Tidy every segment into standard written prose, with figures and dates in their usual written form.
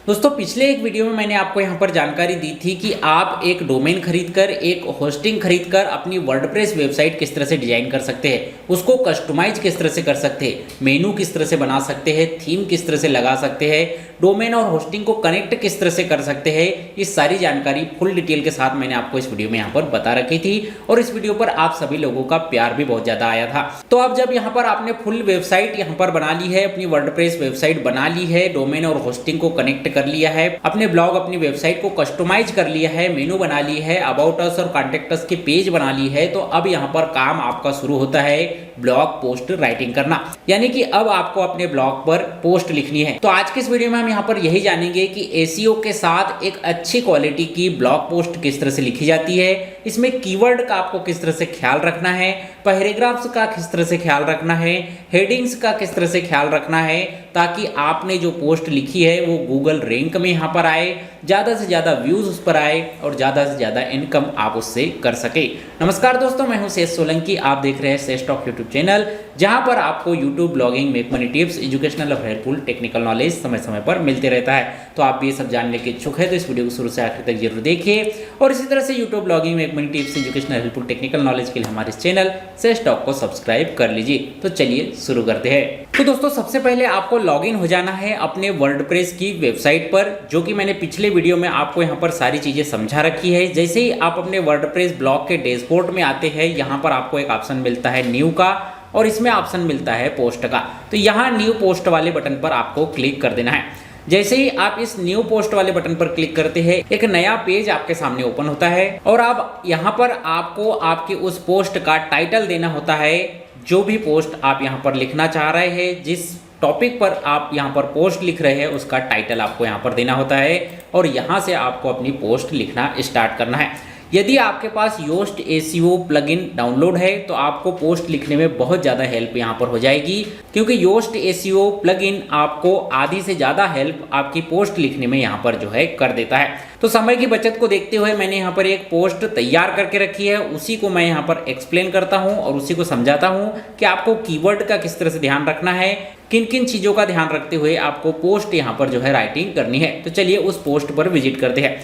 दोस्तों पिछले एक वीडियो में मैंने आपको यहाँ पर जानकारी दी थी कि आप एक डोमेन खरीदकर एक होस्टिंग खरीदकर अपनी वर्डप्रेस वेबसाइट किस तरह से डिजाइन कर सकते हैं, उसको कस्टमाइज किस तरह से कर सकते हैं, मेनू किस तरह से बना सकते हैं, थीम किस तरह से लगा सकते हैं, डोमेन और होस्टिंग को कनेक्ट किस तरह से कर सकते हैं। इस सारी जानकारी फुल डिटेल के साथ मैंने आपको इस वीडियो में यहाँ पर बता रखी थी और इस वीडियो पर आप सभी लोगों का प्यार भी बहुत ज़्यादा आया था। तो अब जब यहाँ पर आपने फुल वेबसाइट यहाँ पर बना ली है, अपनी वर्डप्रेस वेबसाइट बना ली है, डोमेन और होस्टिंग को कनेक्ट कर लिया है, अपने ब्लॉग अपनी वेबसाइट को कस्टमाइज कर लिया है, मेनू बना ली है, अबाउट अस और कॉन्टेक्ट अस के पेज बना ली है, तो अब यहाँ पर काम आपका शुरू होता है ब्लॉग पोस्ट राइटिंग करना। यानी कि अब आपको अपने ब्लॉग पर पोस्ट लिखनी है। तो आज के इस वीडियो में हम यहाँ पर यही जानेंगे कि एसईओ के साथ एक अच्छी क्वालिटी की ब्लॉग पोस्ट किस तरह से लिखी जाती है, इसमें कीवर्ड का आपको किस तरह से ख्याल रखना है, पैराग्राफ्स का किस तरह से ख्याल रखना है, हेडिंग्स का किस तरह से ख्याल रखना है, ताकि आपने जो पोस्ट लिखी है वो गूगल रैंक में यहाँ पर आए, ज़्यादा से ज़्यादा व्यूज़ उस पर आए और ज़्यादा से ज़्यादा इनकम आप उससे कर सके। नमस्कार दोस्तों, मैं हूं शेष सोलंकी, आप देख रहे हैं शेष टॉक यूट्यूब चैनल, जहां पर आपको YouTube blogging, make money tips, educational और हेल्पफुल टेक्निकल नॉलेज समय समय पर मिलते रहता है। तो आप भी ये सब जानने के इच्छुक है तो इस वीडियो को शुरू से आखिर तक जरूर देखिए और इसी तरह से YouTube blogging, make money tips, educational helpful technical knowledge के लिए हमारे इस चैनल शेष टॉक को सब्सक्राइब कर लीजिए। तो चलिए शुरू करते हैं। तो दोस्तों सबसे पहले आपको लॉगिन हो जाना है अपने वर्डप्रेस की वेबसाइट पर, जो कि मैंने पिछले वीडियो में आपको यहाँ पर सारी चीज़ें समझा रखी है। जैसे ही आप अपने वर्डप्रेस ब्लॉग के डैशबोर्ड में आते हैं, यहाँ पर आपको एक ऑप्शन मिलता है न्यू का और इसमें ऑप्शन मिलता है पोस्ट का। तो यहाँ न्यू पोस्ट वाले बटन पर आपको क्लिक कर देना है। जैसे ही आप इस न्यू पोस्ट वाले बटन पर क्लिक करते हैं, एक नया पेज आपके सामने ओपन होता है और अब यहाँ पर आपको आपकी उस पोस्ट का टाइटल देना होता है। जो भी पोस्ट आप यहाँ पर लिखना चाह रहे हैं, जिस टॉपिक पर आप यहाँ पर पोस्ट लिख रहे हैं, उसका टाइटल आपको यहाँ पर देना होता है और यहाँ से आपको अपनी पोस्ट लिखना स्टार्ट करना है। यदि आपके पास योस्ट एसईओ प्लगइन डाउनलोड है तो आपको पोस्ट लिखने में बहुत ज़्यादा हेल्प यहाँ पर हो जाएगी, क्योंकि योस्ट एसईओ प्लगइन आपको आधी से ज़्यादा हेल्प आपकी पोस्ट लिखने में यहाँ पर जो है कर देता है। तो समय की बचत को देखते हुए मैंने यहाँ पर एक पोस्ट तैयार करके रखी है, उसी को मैं यहाँ पर एक्सप्लेन करता हूँ और उसी को समझाता हूँ कि आपको कीवर्ड का किस तरह से ध्यान रखना है, किन किन चीज़ों का ध्यान रखते हुए आपको पोस्ट यहाँ पर जो है राइटिंग करनी है। तो चलिए उस पोस्ट पर विजिट करते हैं।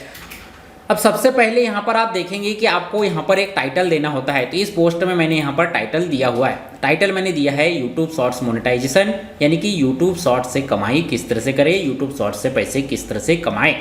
अब सबसे पहले यहाँ पर आप देखेंगे कि आपको यहाँ पर एक टाइटल देना होता है। तो इस पोस्ट में मैंने यहाँ पर टाइटल दिया हुआ है। टाइटल मैंने दिया है यूट्यूब शॉर्ट्स मोनेटाइजेशन, यानी कि यूट्यूब शॉर्ट्स से कमाई किस तरह से करें, यूट्यूब शॉर्ट्स से पैसे किस तरह से कमाएं।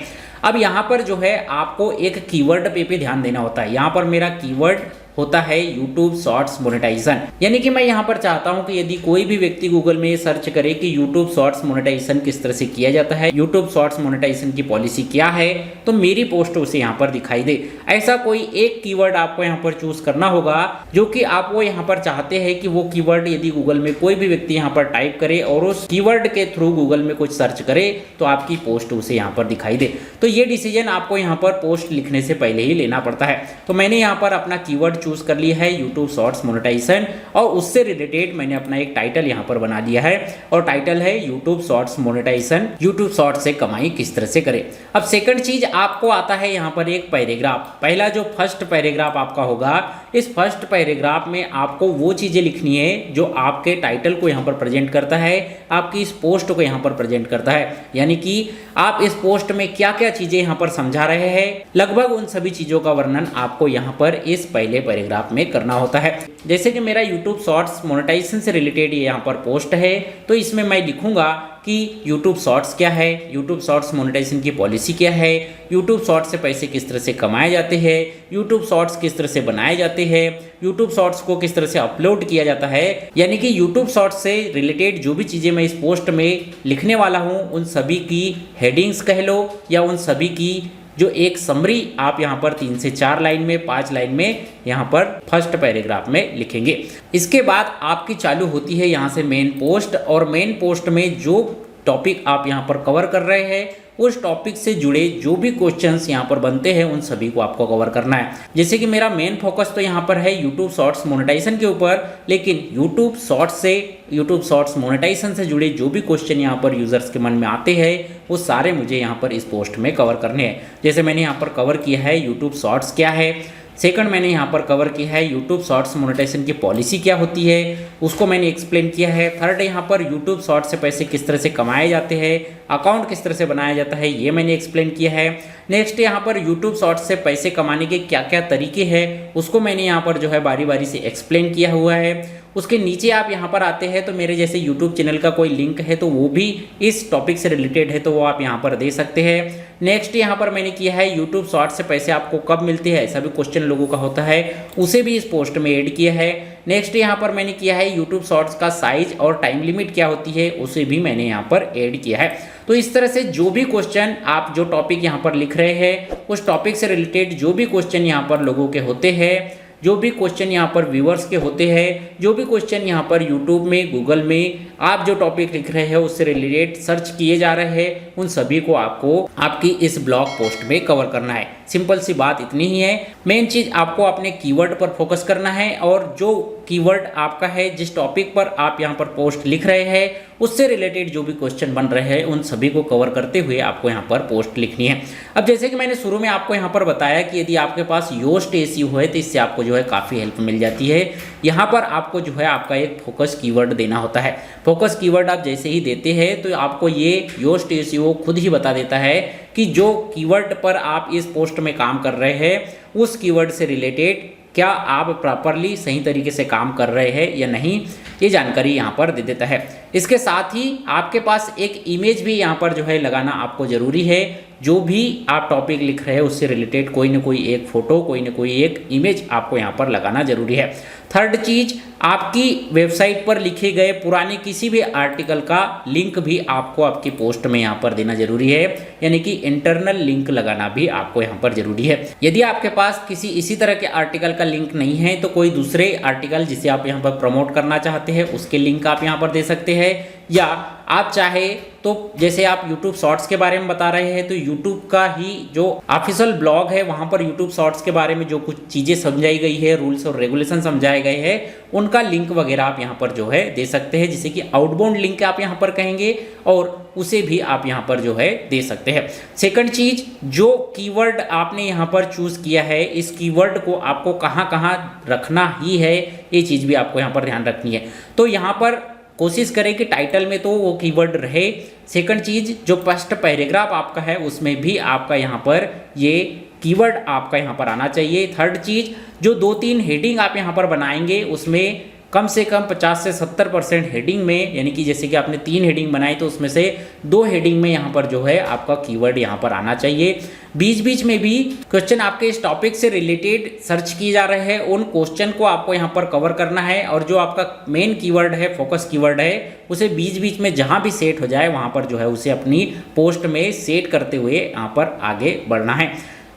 अब यहाँ पर जो है आपको एक कीवर्ड पे ध्यान देना होता है। यहाँ पर मेरा कीवर्ड होता है यूट्यूब शॉर्ट्स मोनेटाइजेशन, यानी कि मैं यहाँ पर चाहता हूँ कि यदि कोई भी व्यक्ति गूगल में सर्च करे कि यूट्यूब शॉर्ट्स मोनेटाइजेशन किस तरह से किया जाता है, यूट्यूब शॉर्ट्स मोनेटाइजेशन की पॉलिसी क्या है, तो मेरी पोस्ट उसे यहाँ पर दिखाई दे। ऐसा कोई एक कीवर्ड आपको यहाँ पर चूज करना होगा जो कि आप वो यहाँ पर चाहते हैं कि वो कीवर्ड यदि गूगल में कोई भी व्यक्ति यहाँ पर टाइप करे और उस कीवर्ड के थ्रू गूगल में कुछ सर्च करे तो आपकी पोस्ट उसे यहाँ पर दिखाई दे। तो ये डिसीजन आपको यहाँ पर पोस्ट लिखने से पहले ही लेना पड़ता है। तो मैंने यहाँ पर अपना कीवर्ड चूज कर लिया है यूट्यूब शॉर्ट्स मोनेटाइजेशन और उससे रिलेटेड मैंने अपना एक टाइटल यहाँ पर बना दिया है और टाइटल है YouTube shorts monetization, YouTube shorts से कमाई किस तरह से करें। अब सेकंड चीज आपको आता है यहाँ पर एक पैराग्राफ। पहला जो फर्स्ट पैराग्राफ आपका होगा, इस फर्स्ट पैराग्राफ में आपको वो चीजें लिखनी है जो आपके टाइटल को यहाँ पर प्रेजेंट करता है, आपकी इस पोस्ट को यहाँ पर प्रेजेंट करता है। यानी कि आप इस पोस्ट में क्या क्या चीजें यहाँ पर समझा रहे हैं, लगभग उन सभी चीजों का वर्णन आपको यहाँ पर इस पहले पैराग्राफ में करना होता है। जैसे कि मेरा यूट्यूब शॉर्ट्स मोनेटाइजेशन से रिलेटेड ये यहाँ पर पोस्ट है, तो इसमें मैं लिखूंगा कि यूट्यूब शॉर्ट्स क्या है, यूट्यूब शॉर्ट्स मोनेटाइजेशन की पॉलिसी क्या है, यूट्यूब शॉर्ट्स से पैसे किस तरह से कमाए जाते हैं, यूट्यूब शॉर्ट्स किस तरह से बनाए जाते हैं, यूट्यूब शॉर्ट्स को किस तरह से अपलोड किया जाता है। यानी कि यूट्यूब शॉर्ट्स से रिलेटेड जो भी चीज़ें मैं इस पोस्ट में लिखने वाला हूँ, उन सभी की हेडिंग्स कह लो या उन सभी की जो एक समरी आप यहाँ पर 3 से 4 लाइन में, 5 लाइन में यहाँ पर फर्स्ट पैराग्राफ में लिखेंगे। इसके बाद आपकी चालू होती है यहाँ से मेन पोस्ट और मेन पोस्ट में जो टॉपिक आप यहाँ पर कवर कर रहे हैं, उस टॉपिक से जुड़े जो भी क्वेश्चंस यहाँ पर बनते हैं उन सभी को आपको कवर करना है। जैसे कि मेरा मेन फोकस तो यहाँ पर है यूट्यूब शॉर्ट्स मोनेटाइजेशन के ऊपर, लेकिन यूट्यूब शॉर्ट्स मोनेटाइजेशन से जुड़े जो भी क्वेश्चन यहाँ पर यूजर्स के मन में आते हैं वो सारे मुझे यहाँ पर इस पोस्ट में कवर करने हैं। जैसे मैंने यहाँ पर कवर किया है यूट्यूब शॉर्ट्स क्या है, सेकंड मैंने यहाँ पर कवर किया है यूट्यूब शॉर्ट्स मोनेटाइजेशन की पॉलिसी क्या होती है, उसको मैंने एक्सप्लेन किया है। थर्ड यहाँ पर यूट्यूब शॉर्ट्स से पैसे किस तरह से कमाए जाते हैं, अकाउंट किस तरह से बनाया जाता है, ये मैंने एक्सप्लेन किया है। नेक्स्ट यहाँ पर यूट्यूब शॉर्ट्स से पैसे कमाने के क्या क्या तरीके हैं, उसको मैंने यहाँ पर जो है बारी बारी से एक्सप्लेन किया हुआ है। उसके नीचे आप यहाँ पर आते हैं तो मेरे जैसे यूट्यूब चैनल का कोई लिंक है तो वो भी इस टॉपिक से रिलेटेड है, तो वो आप यहाँ पर दे सकते हैं। नेक्स्ट यहाँ पर मैंने किया है यूट्यूब शॉर्ट्स से पैसे आपको कब मिलते हैं, ऐसा भी क्वेश्चन लोगों का होता है, उसे भी इस पोस्ट में ऐड किया है। नेक्स्ट यहाँ पर मैंने किया है यूट्यूब शॉर्ट्स का साइज और टाइम लिमिट क्या होती है, उसे भी मैंने यहाँ पर ऐड किया है। तो इस तरह से जो भी क्वेश्चन आप जो टॉपिक यहाँ पर लिख रहे हैं उस टॉपिक से रिलेटेड जो भी क्वेश्चन यहाँ पर लोगों के होते हैं, जो भी क्वेश्चन यहाँ पर व्यूअर्स के होते हैं, जो भी क्वेश्चन यहाँ पर यूट्यूब में गूगल में आप जो टॉपिक लिख रहे हैं उससे रिलेटेड सर्च किए जा रहे हैं, उन सभी को आपको आपकी इस ब्लॉग पोस्ट में कवर करना है। सिंपल सी बात इतनी ही है। मेन चीज आपको अपने कीवर्ड पर फोकस करना है और जो कीवर्ड आपका है, जिस टॉपिक पर आप यहाँ पर पोस्ट लिख रहे हैं उससे रिलेटेड जो भी क्वेश्चन बन रहे हैं उन सभी को कवर करते हुए आपको यहाँ पर पोस्ट लिखनी है। अब जैसे कि मैंने शुरू में आपको यहाँ पर बताया कि यदि आपके पास योस्ट एसईओ है तो इससे आपको जो है काफ़ी हेल्प मिल जाती है। यहाँ पर आपको जो है आपका एक फोकस कीवर्ड देना होता है। फोकस कीवर्ड आप जैसे ही देते हैं तो आपको ये योस्ट एसईओ खुद ही बता देता है कि जो कीवर्ड पर आप इस पोस्ट में काम कर रहे हैं उस कीवर्ड से रिलेटेड क्या आप प्रॉपरली सही तरीके से काम कर रहे हैं या नहीं, ये जानकारी यहाँ पर दे देता है। इसके साथ ही आपके पास एक इमेज भी यहाँ पर जो है लगाना आपको ज़रूरी है। जो भी आप टॉपिक लिख रहे हैं उससे रिलेटेड कोई ना कोई एक फ़ोटो, कोई ना कोई एक इमेज आपको यहाँ पर लगाना ज़रूरी है। थर्ड चीज़, आपकी वेबसाइट पर लिखे गए पुराने किसी भी आर्टिकल का लिंक भी आपको आपकी पोस्ट में यहाँ पर देना जरूरी है, यानी कि इंटरनल लिंक लगाना भी आपको यहाँ पर जरूरी है। यदि आपके पास किसी इसी तरह के आर्टिकल का लिंक नहीं है तो कोई दूसरे आर्टिकल जिसे आप यहाँ पर प्रमोट करना चाहते हैं उसके लिंक आप यहाँ पर दे सकते हैं, या आप चाहे तो जैसे आप YouTube शॉर्ट्स के बारे में बता रहे हैं तो YouTube का ही जो ऑफिशियल ब्लॉग है वहाँ पर YouTube शॉर्ट्स के बारे में जो कुछ चीज़ें समझाई गई है, रूल्स और रेगुलेशन समझाए गए हैं, उनका लिंक वगैरह आप यहाँ पर जो है दे सकते हैं, जिसे कि आउटबाउंड लिंक आप यहाँ पर कहेंगे और उसे भी आप यहाँ पर जो है दे सकते हैं। सेकंड चीज, जो कीवर्ड आपने यहाँ पर चूज किया है इस कीवर्ड को आपको कहाँ कहाँ रखना ही है, ये चीज़ भी आपको यहाँ पर ध्यान रखनी है। तो यहाँ पर कोशिश करें कि टाइटल में तो वो कीवर्ड रहे। सेकंड चीज, जो फर्स्ट पैराग्राफ आपका है उसमें भी आपका यहाँ पर ये कीवर्ड आपका यहाँ पर आना चाहिए। थर्ड चीज, जो 2-3 हेडिंग आप यहाँ पर बनाएंगे उसमें कम से कम 50 से 70% हेडिंग में, यानी कि जैसे कि आपने 3 हेडिंग बनाई तो उसमें से 2 हेडिंग में यहाँ पर जो है आपका कीवर्ड यहाँ पर आना चाहिए। बीच बीच में भी क्वेश्चन आपके इस टॉपिक से रिलेटेड सर्च किए जा रहे हैं, उन क्वेश्चन को आपको यहाँ पर कवर करना है और जो आपका मेन कीवर्ड है, फोकस कीवर्ड है, उसे बीच बीच में जहाँ भी सेट हो जाए वहाँ पर जो है उसे अपनी पोस्ट में सेट करते हुए यहाँ पर आगे बढ़ना है।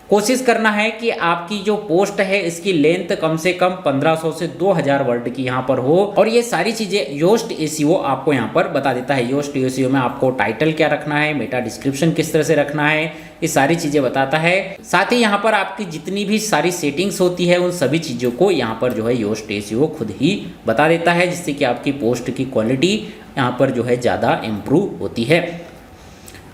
कोशिश करना है कि आपकी जो पोस्ट है इसकी लेंथ कम से कम 1500 से 2000 वर्ड की यहाँ पर हो, और ये सारी चीज़ें योस्ट एसईओ आपको यहाँ पर बता देता है। योस्ट एसईओ में आपको टाइटल क्या रखना है, मेटा डिस्क्रिप्शन किस तरह से रखना है, ये सारी चीज़ें बताता है। साथ ही यहाँ पर आपकी जितनी भी सारी सेटिंग्स होती है उन सभी चीज़ों को यहाँ पर जो है योस्ट एसईओ खुद ही बता देता है, जिससे कि आपकी पोस्ट की क्वालिटी यहाँ पर जो है ज़्यादा इम्प्रूव होती है।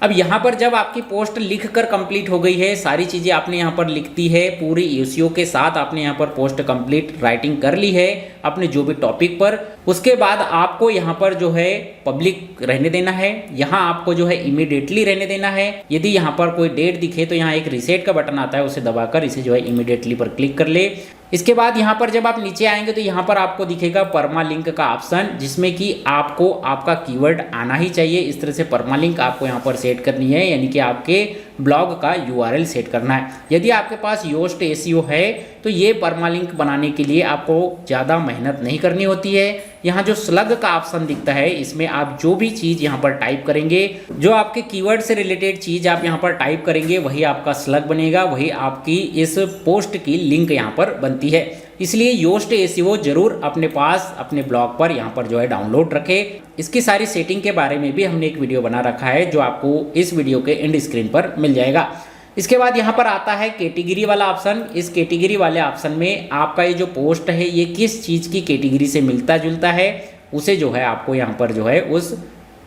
अब यहाँ पर जब आपकी पोस्ट लिख कर कंप्लीट हो गई है, सारी चीज़ें आपने यहाँ पर लिख दी है, पूरी एसईओ के साथ आपने यहाँ पर पोस्ट कंप्लीट राइटिंग कर ली है अपने जो भी टॉपिक पर, उसके बाद आपको यहाँ पर जो है पब्लिक रहने देना है। यहाँ आपको जो है इमीडिएटली रहने देना है। यदि यहाँ पर कोई डेट दिखे तो यहाँ एक रीसेट का बटन आता है, उसे दबाकर इसे जो है इमीडिएटली पर क्लिक कर ले। इसके बाद यहाँ पर जब आप नीचे आएंगे तो यहाँ पर आपको दिखेगा परमालिंक का ऑप्शन, जिसमें कि आपको आपका कीवर्ड आना ही चाहिए। इस तरह से परमालिंक आपको यहाँ पर सेट करनी है, यानी कि आपके ब्लॉग का यूआरएल सेट करना है। यदि आपके पास योस्ट एसईओ है तो ये परमालिंक बनाने के लिए आपको ज़्यादा मेहनत नहीं करनी होती है। यहाँ जो स्लग का ऑप्शन दिखता है इसमें आप जो भी चीज़ यहाँ पर टाइप करेंगे, जो आपके कीवर्ड से रिलेटेड चीज़ आप यहाँ पर टाइप करेंगे वही आपका स्लग बनेगा, वही आपकी इस पोस्ट की लिंक यहाँ पर बनती है। इसलिए योस्ट एसईओ जरूर अपने पास अपने ब्लॉग पर यहाँ पर जो है डाउनलोड रखें। इसकी सारी सेटिंग के बारे में भी हमने एक वीडियो बना रखा है जो आपको इस वीडियो के एंड स्क्रीन पर मिल जाएगा। इसके बाद यहाँ पर आता है कैटेगरी वाला ऑप्शन। इस कैटेगरी वाले ऑप्शन में आपका ये जो पोस्ट है ये किस चीज़ की कैटेगरी से मिलता जुलता है उसे जो है आपको यहाँ पर जो है उस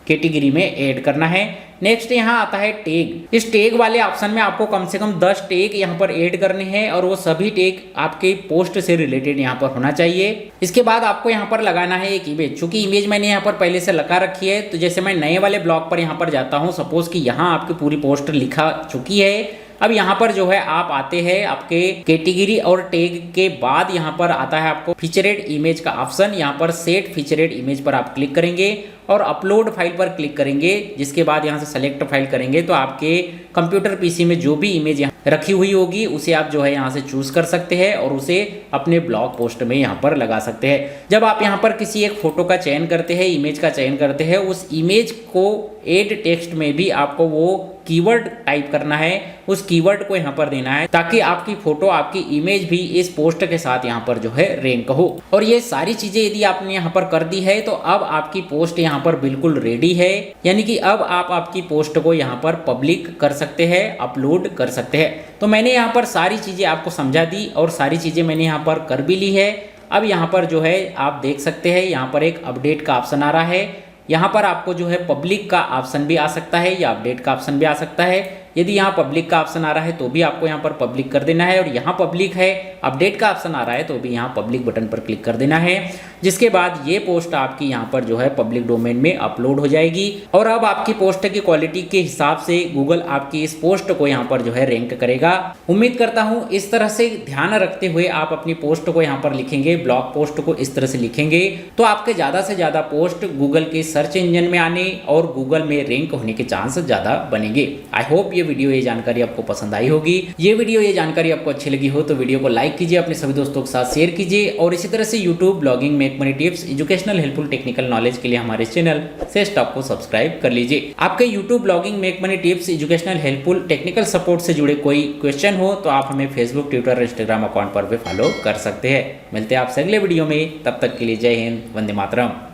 कैटेगरी में ऐड करना है। नेक्स्ट यहाँ आता है टैग। इस टैग वाले ऑप्शन में आपको कम से कम 10 टैग यहाँ पर ऐड करने हैं और वो सभी टैग आपके पोस्ट से रिलेटेड यहाँ पर होना चाहिए। इसके बाद आपको यहाँ पर लगाना है एक इमेज। चूंकि इमेज मैंने यहाँ पर पहले से लगा रखी है, तो जैसे मैं नए वाले ब्लॉग पर यहाँ पर जाता हूँ, सपोज कि यहाँ आपकी पूरी पोस्ट लिखा चुकी है। अब यहाँ पर जो है आप आते हैं आपके कैटेगरी और टैग के बाद यहाँ पर आता है आपको फीचरेड इमेज का ऑप्शन। यहाँ पर सेट फीचरेड इमेज पर आप क्लिक करेंगे और अपलोड फाइल पर क्लिक करेंगे। जिसके बाद यहाँ से सेलेक्ट फाइल करेंगे तो आपके कंप्यूटर पीसी में जो भी इमेज यहाँ रखी हुई होगी उसे आप जो है यहाँ से चूज कर सकते हैं और उसे अपने ब्लॉग पोस्ट में यहाँ पर लगा सकते हैं। जब आप यहाँ पर किसी एक फोटो का चयन करते हैं, इमेज का चयन करते हैं, उस इमेज को एड टेक्स्ट में भी आपको वो कीवर्ड टाइप करना है, उस कीवर्ड को यहाँ पर देना है ताकि आपकी फोटो, आपकी इमेज भी इस पोस्ट के साथ यहाँ पर जो है रैंक हो। और ये सारी चीजें यदि आपने यहाँ पर कर दी है तो अब आपकी पोस्ट यहाँ पर बिल्कुल रेडी है। यानी कि अब आप आपकी पोस्ट को यहाँ पर पब्लिक कर सकते हैं, अपलोड कर सकते हैं। तो मैंने यहाँ पर सारी चीजें आपको समझा दी और सारी चीजें मैंने यहाँ पर कर भी ली है। अब यहाँ पर जो है आप देख सकते हैं, यहाँ पर एक अपडेट का ऑप्शन आ रहा है। यहाँ पर आपको जो है पब्लिक का ऑप्शन भी आ सकता है या अपडेट का ऑप्शन भी आ सकता है। यदि यहाँ पब्लिक का ऑप्शन आ रहा है तो भी आपको यहाँ पर पब्लिक कर देना है, और यहाँ पब्लिक है, अपडेट का ऑप्शन आ रहा है तो भी यहाँ पब्लिक बटन पर क्लिक कर देना है। जिसके बाद ये पोस्ट आपकी यहाँ पर जो है पब्लिक डोमेन में अपलोड हो जाएगी और अब आपकी पोस्ट की क्वालिटी के हिसाब से गूगल आपकी इस पोस्ट को यहाँ पर जो है रैंक करेगा। उम्मीद करता हूँ इस तरह से ध्यान रखते हुए आप अपनी पोस्ट को यहाँ पर लिखेंगे, ब्लॉग पोस्ट को इस तरह से लिखेंगे तो आपके ज़्यादा से ज़्यादा पोस्ट गूगल के सर्च इंजन में आने और गूगल में रैंक होने के चांस ज़्यादा बनेंगे। आई होप ये जानकारी आपको पसंद आई होगी। ये जानकारी आपको अच्छी लगी हो तो वीडियो को लाइक कीजिए, अपने सभी दोस्तों के साथ शेयर कीजिए और इसी तरह से YouTube blogging make money tips, educational helpful technical knowledge के लिए हमारे चैनल सेस्टॉक को सब्सक्राइब कर लीजिए। आपके YouTube blogging make money tips, educational helpful technical support से जुड़े कोई क्वेश्चन हो तो आप हमें फेसबुक, ट्विटर, इंस्टाग्राम अकाउंट पर भी फॉलो कर सकते हैं। मिलते हैं आपसे अगले वीडियो में, तब तक के लिए जय हिंद, वंदे मातरम।